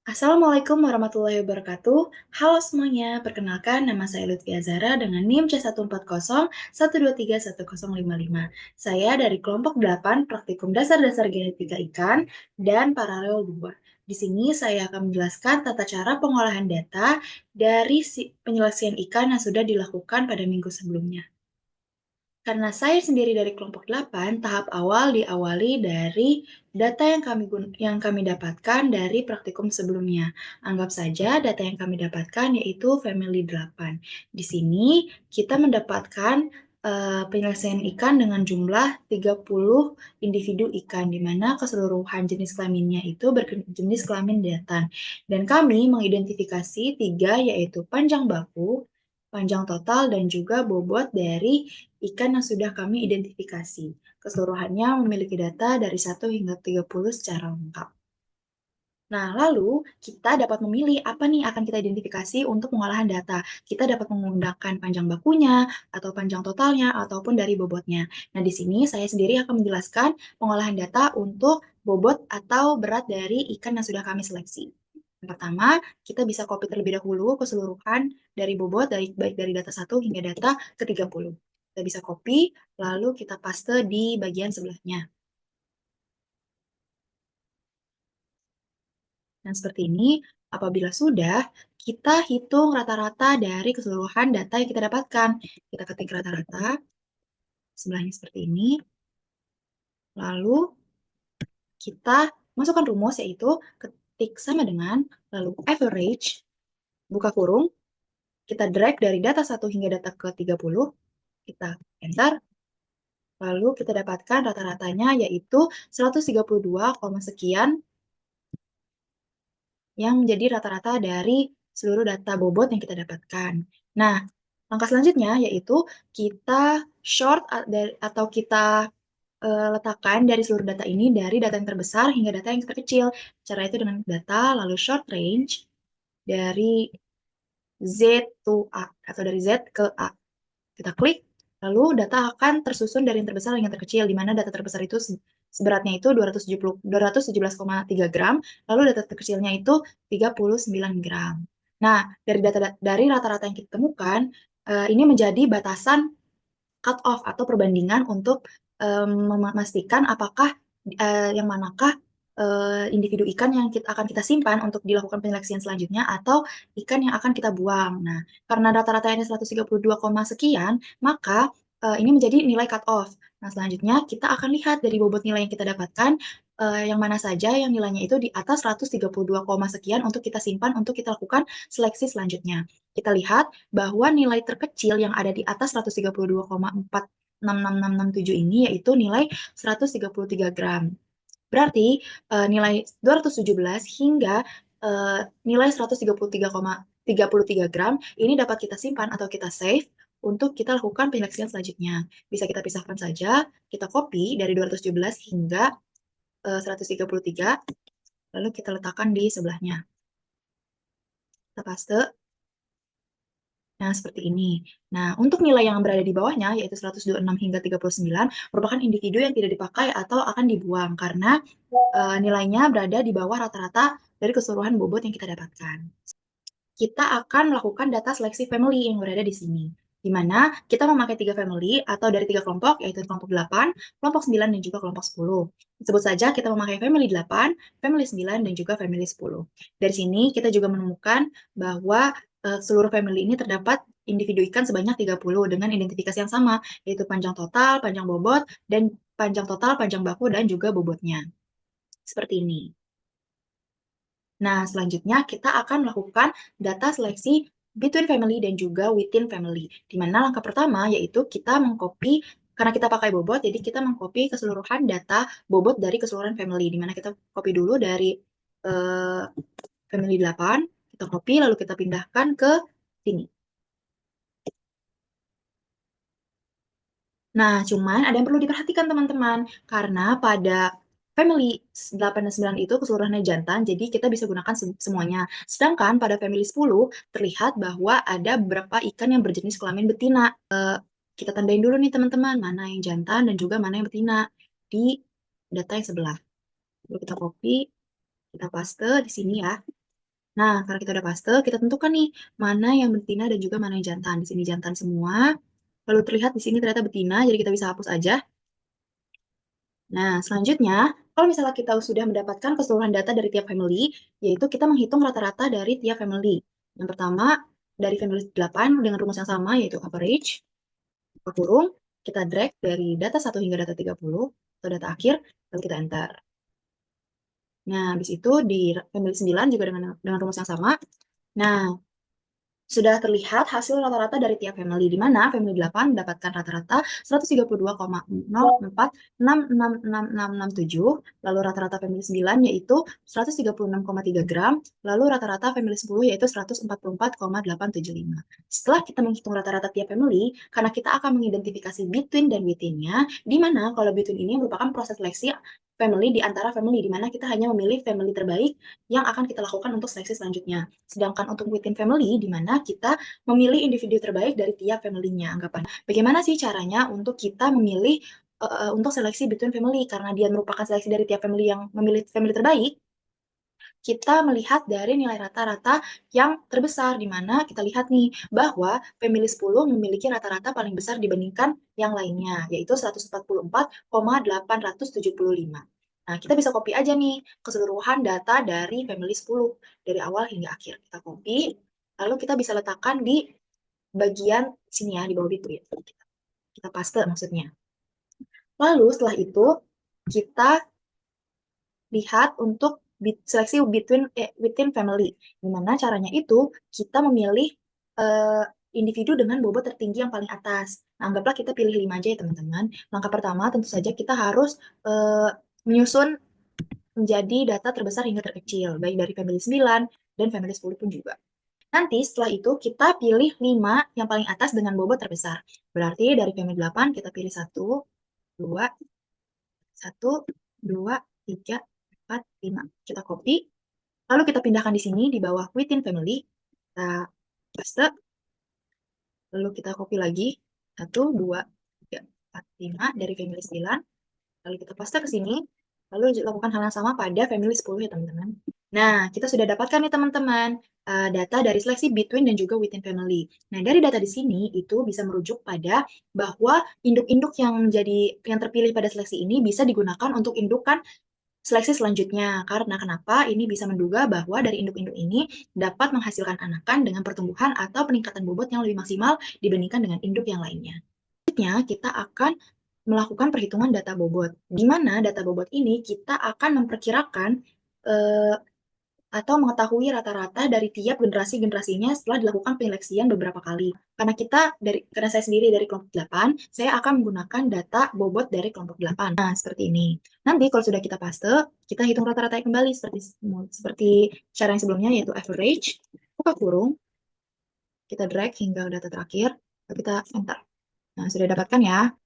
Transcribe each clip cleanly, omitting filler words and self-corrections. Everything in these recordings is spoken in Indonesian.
Assalamualaikum warahmatullahi wabarakatuh. Halo semuanya, perkenalkan nama saya Lutfi Azara dengan NIM C14012310555. Saya dari kelompok 8 Praktikum Dasar-Dasar Genetika Ikan dan Paralel 2. Di sini saya akan menjelaskan tata cara pengolahan data dari penyelesaian ikan yang sudah dilakukan pada minggu sebelumnya. Karena saya sendiri dari kelompok 8, tahap awal diawali dari data yang kami dapatkan dari praktikum sebelumnya. Anggap saja data yang kami dapatkan yaitu family 8. Di sini kita mendapatkan penyelesaian ikan dengan jumlah 30 individu ikan, di mana keseluruhan jenis kelaminnya itu berjenis kelamin jantan. Dan kami mengidentifikasi 3, yaitu panjang baku, panjang total, dan juga bobot dari ikan yang sudah kami identifikasi. Keseluruhannya memiliki data dari 1 hingga 30 secara lengkap. Nah, lalu kita dapat memilih apa nih akan kita identifikasi untuk pengolahan data. Kita dapat menggunakan panjang bakunya, atau panjang totalnya, ataupun dari bobotnya. Nah, di sini saya sendiri akan menjelaskan pengolahan data untuk bobot atau berat dari ikan yang sudah kami seleksi. Yang pertama, kita bisa copy terlebih dahulu keseluruhan dari bobot, baik dari data 1 hingga data ke-30. Kita bisa copy, lalu kita paste di bagian sebelahnya. Dan seperti ini, apabila sudah, kita hitung rata-rata dari keseluruhan data yang kita dapatkan. Kita ketik rata-rata, sebelahnya seperti ini. Lalu kita masukkan rumus, yaitu ketik sama dengan, lalu average, buka kurung, kita drag dari data 1 hingga data ke-30, kita enter, lalu kita dapatkan rata-ratanya yaitu 132, sekian yang menjadi rata-rata dari seluruh data bobot yang kita dapatkan. Nah, langkah selanjutnya yaitu kita short atau kita letakkan dari seluruh data ini dari data yang terbesar hingga data yang terkecil. Cara itu dengan data lalu short range dari Z to A atau dari Z ke A. Kita klik, lalu data akan tersusun dari yang terbesar hingga yang terkecil, di mana data terbesar itu beratnya itu 217,3 gram, lalu data terkecilnya itu 39 gram. Nah, dari rata-rata yang kita temukan, ini menjadi batasan cut off atau perbandingan untuk memastikan apakah yang manakah individu ikan yang akan kita simpan untuk dilakukan penyeleksian selanjutnya atau ikan yang akan kita buang. Nah, karena rata-ratanya 132, sekian, maka ini menjadi nilai cut off. Nah, selanjutnya kita akan lihat dari bobot nilai yang kita dapatkan yang mana saja yang nilainya itu di atas 132, sekian untuk kita simpan untuk kita lakukan seleksi selanjutnya. Kita lihat bahwa nilai terkecil yang ada di atas 132,466667 ini yaitu nilai 133 gram. Berarti nilai 217 hingga nilai 133,33 gram ini dapat kita simpan atau kita save untuk kita lakukan penyeleksian selanjutnya. Bisa kita pisahkan saja, kita copy dari 217 hingga 133, lalu kita letakkan di sebelahnya. Kita paste. Nah, seperti ini. Nah, untuk nilai yang berada di bawahnya, yaitu 126 hingga 39, merupakan individu yang tidak dipakai atau akan dibuang, karena nilainya berada di bawah rata-rata dari keseluruhan bobot yang kita dapatkan. Kita akan melakukan data seleksi family yang berada di sini, di mana kita memakai 3 family atau dari 3 kelompok, yaitu kelompok 8, kelompok 9, dan juga kelompok 10. Sebut saja kita memakai family 8, family 9, dan juga family 10. Dari sini kita juga menemukan bahwa seluruh family ini terdapat individu ikan sebanyak 30 dengan identifikasi yang sama, yaitu panjang total, panjang bobot, dan panjang total, panjang baku, dan juga bobotnya. Seperti ini. Nah, selanjutnya kita akan melakukan data seleksi between family dan juga within family. Di mana langkah pertama yaitu kita mengcopy, karena kita pakai bobot, jadi kita mengcopy keseluruhan data bobot dari keseluruhan family. Di mana kita copy dulu dari family 8, kita copy lalu kita pindahkan ke sini. Nah, cuman ada yang perlu diperhatikan teman-teman, karena pada family 8 dan 9 itu keseluruhannya jantan, jadi kita bisa gunakan semuanya. Sedangkan pada family 10 terlihat bahwa ada beberapa ikan yang berjenis kelamin betina. Kita tandain dulu nih teman-teman, mana yang jantan dan juga mana yang betina di data yang sebelah. Lalu kita copy, kita paste di sini ya. Nah, karena kita udah paste, kita tentukan nih mana yang betina dan juga mana yang jantan. Di sini jantan semua. Lalu terlihat di sini ternyata betina, jadi kita bisa hapus aja. Nah, selanjutnya, kalau misalnya kita sudah mendapatkan keseluruhan data dari tiap family, yaitu kita menghitung rata-rata dari tiap family. Yang pertama, dari family 8 dengan rumus yang sama, yaitu average, kurung, kita drag dari data 1 hingga data 30, atau data akhir, lalu kita enter. Nah, habis itu di family 9 juga dengan rumus yang sama. Nah, sudah terlihat hasil rata-rata dari tiap family, di mana family 8 mendapatkan rata-rata 132,04666667, lalu rata-rata family 9 yaitu 136,3 gram, lalu rata-rata family 10 yaitu 144,875. Setelah kita menghitung rata-rata tiap family, karena kita akan mengidentifikasi between dan within-nya, di mana kalau between ini merupakan proses seleksi family di antara family, di mana kita hanya memilih family terbaik yang akan kita lakukan untuk seleksi selanjutnya. Sedangkan untuk within family, di mana kita memilih individu terbaik dari tiap family-nya. Anggapan, bagaimana sih caranya untuk kita memilih untuk seleksi between family? Karena dia merupakan seleksi dari tiap family yang memilih family terbaik, kita melihat dari nilai rata-rata yang terbesar, di mana kita lihat nih bahwa family 10 memiliki rata-rata paling besar dibandingkan yang lainnya, yaitu 144,875. Nah, kita bisa copy aja nih keseluruhan data dari family 10 dari awal hingga akhir. Kita copy, lalu kita bisa letakkan di bagian sini ya, di bawah itu ya. Kita paste maksudnya. Lalu setelah itu kita lihat untuk seleksi within family. Gimana caranya itu kita memilih individu dengan bobot tertinggi yang paling atas. Nah, anggaplah kita pilih 5 aja ya teman-teman. Langkah pertama tentu saja kita harus menyusun menjadi data terbesar hingga terkecil, baik dari family 9 dan family 10 pun juga. Nanti setelah itu kita pilih 5 yang paling atas dengan bobot terbesar. Berarti dari family 8 kita pilih 1, 2, 1, 2, 3, 4, 5. Kita copy, lalu kita pindahkan di sini di bawah within family. Kita paste, lalu kita copy lagi. 1, 2, 3, 4, 5 dari family 9. Lalu kita paste ke sini, lalu lakukan hal yang sama pada family 10 ya teman-teman. Nah, kita sudah dapatkan nih teman-teman data dari seleksi between dan juga within family. Nah, dari data di sini itu bisa merujuk pada bahwa induk-induk yang terpilih pada seleksi ini bisa digunakan untuk indukan seleksi selanjutnya. Karena kenapa? Ini bisa menduga bahwa dari induk-induk ini dapat menghasilkan anakan dengan pertumbuhan atau peningkatan bobot yang lebih maksimal dibandingkan dengan induk yang lainnya. Selanjutnya, kita akan melakukan perhitungan data bobot. Di mana data bobot ini kita akan memperkirakan atau mengetahui rata-rata dari tiap generasinya setelah dilakukan penyeleksian beberapa kali. Karena saya sendiri dari kelompok 8, saya akan menggunakan data bobot dari kelompok 8. Nah, seperti ini. Nanti kalau sudah kita paste, kita hitung rata-rata kembali seperti cara yang sebelumnya, yaitu average, buka kurung, kita drag hingga data terakhir, lalu kita enter. Nah, sudah dapatkan ya.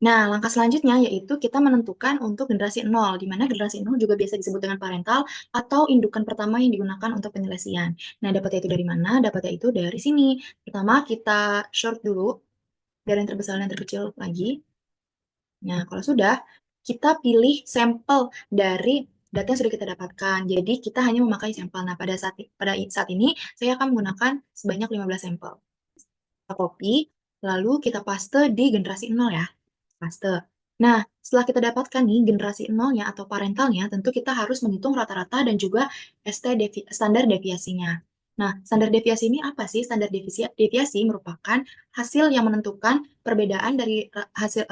Nah, langkah selanjutnya yaitu kita menentukan untuk generasi 0, di mana generasi 0 juga biasa disebut dengan parental atau indukan pertama yang digunakan untuk penyelesaian. Nah, dapatnya itu dari mana? Dapatnya itu dari sini. Pertama, kita short dulu dari yang terbesar dan yang terkecil lagi. Nah, kalau sudah, kita pilih sampel dari data yang sudah kita dapatkan. Jadi, kita hanya memakai sampel. Nah, pada saat ini, saya akan menggunakan sebanyak 15 sampel. Kita copy, lalu kita paste di generasi 0 ya. Paste. Nah, setelah kita dapatkan nih generasi nolnya atau parentalnya, tentu kita harus menghitung rata-rata dan juga standar deviasinya. Nah, standar deviasi ini apa sih? Standar deviasi merupakan hasil yang menentukan perbedaan dari hasil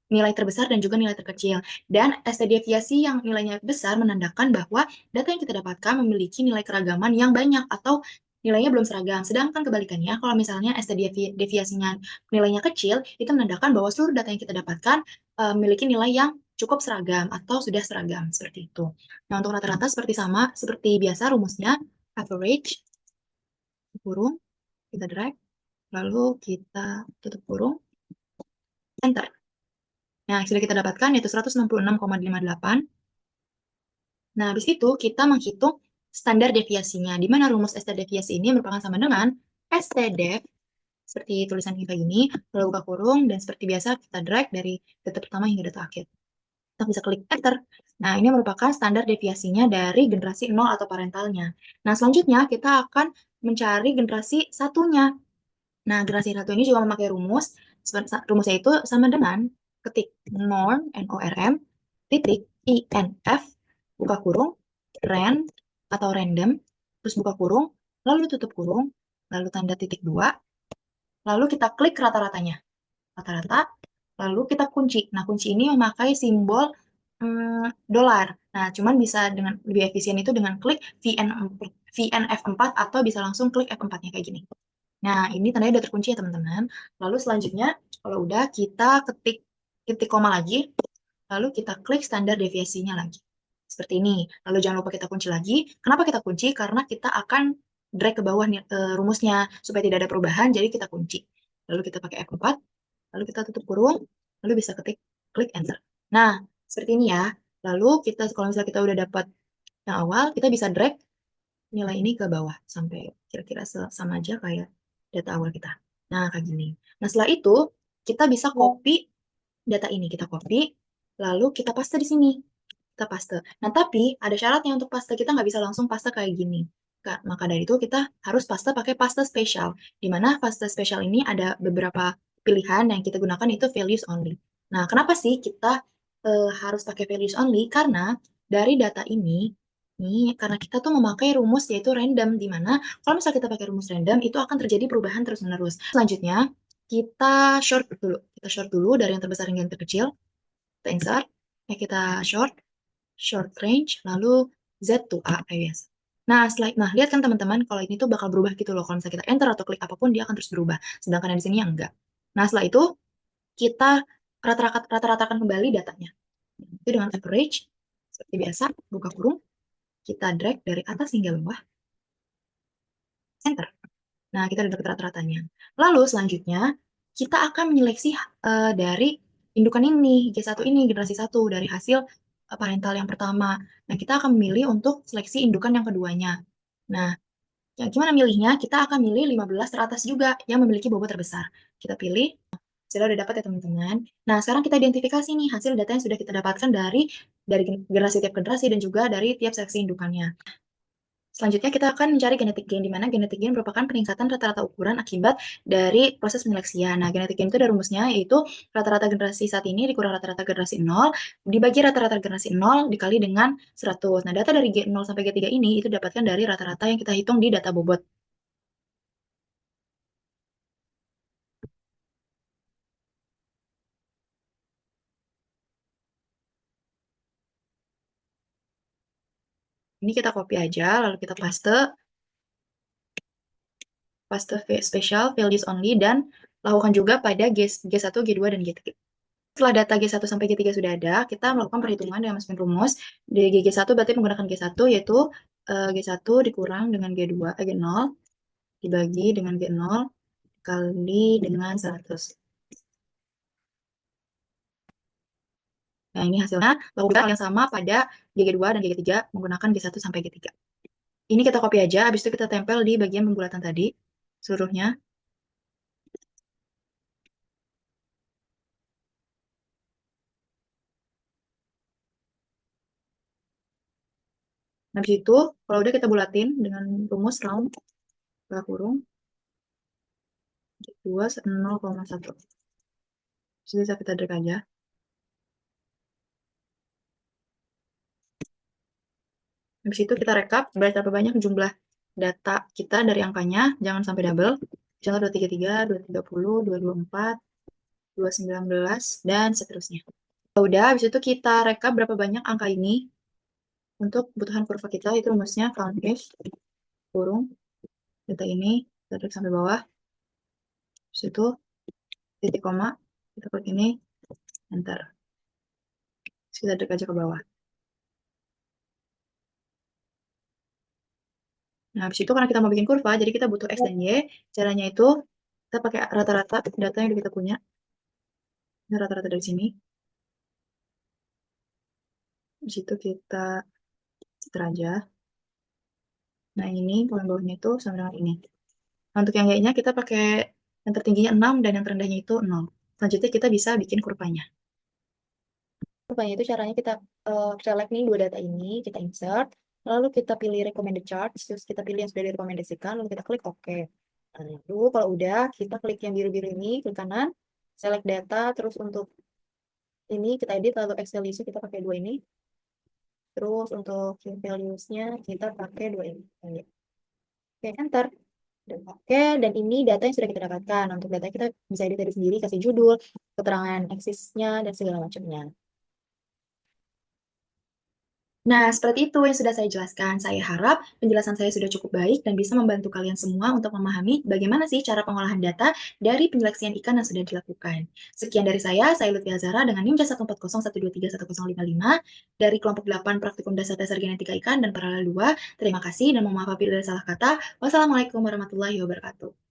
nilai terbesar dan juga nilai terkecil. Dan ST deviasi yang nilainya besar menandakan bahwa data yang kita dapatkan memiliki nilai keragaman yang banyak atau nilainya belum seragam. Sedangkan kebalikannya, kalau misalnya ST deviasinya nilainya kecil, itu menandakan bahwa seluruh data yang kita dapatkan memiliki nilai yang cukup seragam atau sudah seragam, seperti itu. Nah, untuk rata-rata seperti biasa rumusnya, average, kurung, kita drag, lalu kita tutup kurung, enter. Nah, sudah kita dapatkan yaitu 166,58. Nah, habis itu kita menghitung standar deviasinya, di mana rumus ST deviasi ini merupakan sama dengan ST dev, seperti tulisan kita ini, lalu buka kurung, dan seperti biasa kita drag dari data pertama hingga data akhir. kita bisa klik enter. Nah, ini merupakan standar deviasinya dari generasi 0 atau parentalnya. Nah, selanjutnya kita akan mencari generasi satunya. Nah, generasi satu ini juga memakai rumus. Rumusnya itu sama dengan ketik norm, N-O-R-M, titik, I-N-F, buka kurung, ran, atau random, terus buka kurung, lalu tutup kurung, lalu tanda titik 2, lalu kita klik rata-ratanya. Rata-rata, lalu kita kunci. Nah, kunci ini memakai simbol dolar. Nah, cuman bisa dengan lebih efisien itu dengan klik VNF4 atau bisa langsung klik F4-nya kayak gini. Nah, ini tandanya udah terkunci ya teman-teman. Lalu selanjutnya, kalau udah kita ketik titik koma lagi, lalu kita klik standar deviasinya lagi. Seperti ini. Lalu jangan lupa kita kunci lagi. Kenapa kita kunci? Karena kita akan drag ke bawah nih, rumusnya supaya tidak ada perubahan, jadi kita kunci. Lalu kita pakai F4, lalu kita tutup kurung, lalu bisa ketik klik enter. Nah, seperti ini ya. Lalu kita kalau misalnya kita udah dapat yang awal, kita bisa drag nilai ini ke bawah sampai kira-kira sama aja kayak data awal kita. Nah, kayak gini. Nah, setelah itu kita bisa copy data ini, kita copy, lalu kita paste di sini. Kita paste. Nah, tapi ada syaratnya untuk paste. Kita nggak bisa langsung paste kayak gini. Maka dari itu kita harus paste pakai paste spesial. Di mana paste spesial ini ada beberapa pilihan yang kita gunakan itu values only. Nah, kenapa sih kita harus pakai values only? Karena dari data ini, nih, karena kita tuh memakai rumus yaitu random, di mana kalau misalnya kita pakai rumus random, itu akan terjadi perubahan terus-menerus. Selanjutnya, kita short dulu. Kita short dulu dari yang terbesar hingga yang terkecil. Kita insert, kita short range, lalu Z to A kayak biasa. Nah, lihat kan teman-teman, kalau ini tuh bakal berubah gitu loh. Kalau misalnya kita enter atau klik apapun, dia akan terus berubah. Sedangkan yang di sini yang enggak. Nah, setelah itu, kita rata-ratakan kembali datanya. Itu dengan average, seperti biasa, buka kurung, kita drag dari atas hingga bawah, enter. Nah, kita udah dapat rata-ratanya. Lalu selanjutnya, kita akan menyeleksi dari indukan ini, G1 ini, generasi 1, dari hasil parental yang pertama. Nah, kita akan memilih untuk seleksi indukan yang keduanya. Nah, ya gimana milihnya? Kita akan milih 15 teratas juga yang memiliki bobot terbesar. Kita pilih, sudah udah dapat ya teman-teman. Nah, sekarang kita identifikasi nih hasil data yang sudah kita dapatkan dari generasi tiap generasi dan juga dari tiap seksi indukannya. Selanjutnya kita akan mencari genetic gain, di mana genetic gain merupakan peningkatan rata-rata ukuran akibat dari proses penyeleksian. Nah, genetic gain itu ada rumusnya, yaitu rata-rata generasi saat ini dikurang rata-rata generasi 0, dibagi rata-rata generasi 0 dikali dengan 100. Nah, data dari G0 sampai G3 ini itu dapatkan dari rata-rata yang kita hitung di data bobot. Ini kita copy aja, lalu kita paste special, values only, dan lakukan juga pada G1, G2, dan G3. Setelah data G1 sampai G3 sudah ada, kita melakukan perhitungan dengan masukin rumus. Di G1 berarti menggunakan G1, yaitu G1 dikurang dengan G2, G0, dibagi dengan G0, kali dengan 100. Nah, ini hasilnya. Lakukan hal yang sama pada G2 dan G3 menggunakan G1 sampai G3. Ini kita copy aja, habis itu kita tempel di bagian pembulatan tadi, seluruhnya. Nah, habis itu, kalau udah kita bulatin dengan rumus round, buka kurung, 2, 0,1. Jadi bisa kita drag aja. Habis itu kita rekap berapa banyak jumlah data kita dari angkanya, jangan sampai double. Contoh 233, 230, 224, 219, dan seterusnya. Udah, habis itu kita rekap berapa banyak angka ini untuk kebutuhan kurva kita, itu rumusnya count if, kurung, data ini, kita tarik sampai bawah. Habis itu, titik koma, kita klik ini, enter. Terus kita tarik aja ke bawah. Nah, habis itu karena kita mau bikin kurva, jadi kita butuh X dan Y. Caranya itu, kita pakai rata-rata data yang kita punya. Ini rata-rata dari sini. Di situ kita seter aja. Nah, ini poin bawahnya itu sama dengan ini. Nah, untuk yang Y-nya kita pakai yang tertingginya 6 dan yang terendahnya itu 0. Selanjutnya kita bisa bikin kurvanya. Rupanya itu caranya kita, select nih 2 data ini, kita insert, lalu kita pilih recommended charts, terus kita pilih yang sudah direkomendasikan, lalu kita klik oke. Nah, lalu kalau udah, kita klik yang biru-biru ini, klik kanan, select data, terus untuk ini kita edit, lalu Excel isi kita pakai 2 ini, terus untuk key values-nya kita pakai 2 ini. Oke, enter. Oke, dan ini data yang sudah kita dapatkan. Untuk data kita bisa edit dari sendiri, kasih judul, keterangan eksisnya, dan segala macamnya. Nah, seperti itu yang sudah saya jelaskan. Saya harap penjelasan saya sudah cukup baik dan bisa membantu kalian semua untuk memahami bagaimana sih cara pengolahan data dari penyeleksian ikan yang sudah dilakukan. Sekian dari saya Lutfi Azara dengan NIM JAS140131055 dari kelompok 8 Praktikum Dasar-Dasar Genetika Ikan dan Paralel 2. Terima kasih dan mohon maaf apabila ada salah kata. Wassalamualaikum warahmatullahi wabarakatuh.